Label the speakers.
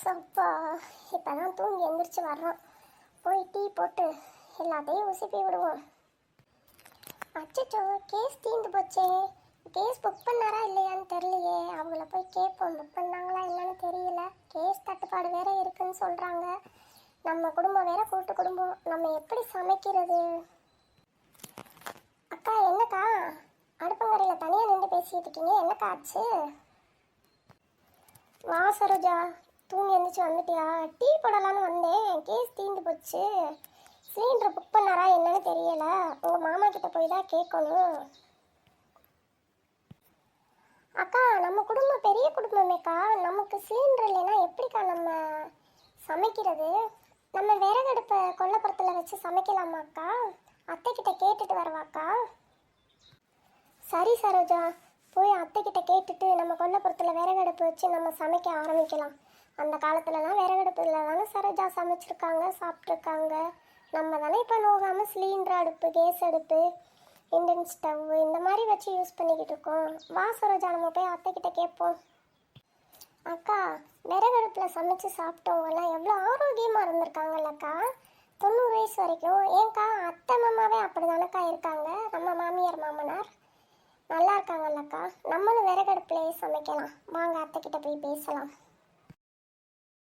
Speaker 1: சப்பா, இப்போதான் தூங்கி எந்திரிச்சு வர்றோம். போய் டீ போட்டு எல்லாத்தையும் உசுப்பி விடுவோம். அச்சோ, கேஸ் தீந்து போச்சே. கேஸ் புக் பண்ணாரா இல்லையான்னு தெரியலையே. அவங்கள போய் கேட்போம், புக் பண்ணாங்களா என்னன்னு தெரியல. கேஸ் தட்டுப்பாடு வேற இருக்குன்னு சொல்கிறாங்க. நம்ம குடும்பம் வேற கூட்டு குடும்பம், நம்ம எப்படி சமைக்கிறது? அக்கா, என்னக்கா அடுப்பங்கரையில் தனியாக நின்று பேசிட்டு இருக்கீங்க? என்னக்கா ஆச்சு? வா சரோஜா, தூங்கி எழுந்திரிச்சு வந்துட்டியா? டீ போடலான்னு வந்தேன், கேஸ் தீந்து போச்சு. சிலிண்டர் புக் பண்ணாரா என்னன்னு தெரியல. உங்கள் மாமா கிட்ட போய் தான் கேட்கணும். அக்கா, நம்ம குடும்பம் பெரிய குடும்பமேக்கா. நமக்கு சிலிண்டர் இல்லைன்னா எப்படிக்கா நம்ம சமைக்கிறது? நம்ம விறகடுப்பை கொல்லைப்புறத்தில் வச்சு சமைக்கலாமாக்கா? அத்தைக்கிட்ட கேட்டுட்டு வரவாக்கா? சரி சரோஜா, போய் அத்தைக்கிட்ட கேட்டுட்டு நம்ம கொல்லைப்புறத்தில் விறகடுப்பு வச்சு நம்ம சமைக்க ஆரம்பிக்கலாம். அந்த காலத்துலலாம் விறகடுப்புல தானே சரோஜா சமைச்சிருக்காங்க, சாப்பிட்ருக்காங்க. நம்ம தானே இப்போ நோகாமல் சிலிண்டர் அடுப்பு, கேஸ் அடுப்பு, இண்டக்ஷன் ஸ்டவ் இந்த மாதிரி வச்சு யூஸ் பண்ணிக்கிட்டு இருக்கோம். வா சரோஜா, நம்ம போய் அத்தைக்கிட்ட கேட்போம். அக்கா, விறகடுப்பில் சமைச்சு சாப்பிட்டவங்கலாம் எவ்வளோ ஆரோக்கியமாக இருந்திருக்காங்கல்லக்கா. 90 வயசு வரைக்கும். ஏன்க்கா, அத்தை மாமாவே அப்படி தானக்கா இருக்காங்க. நம்ம மாமியார் மாமனார் நல்லா இருக்காங்கல்லக்கா. நம்மளும் விறகடுப்புலேயே சமைக்கலாம். வாங்க அத்தைக்கிட்ட போய் பேசலாம்.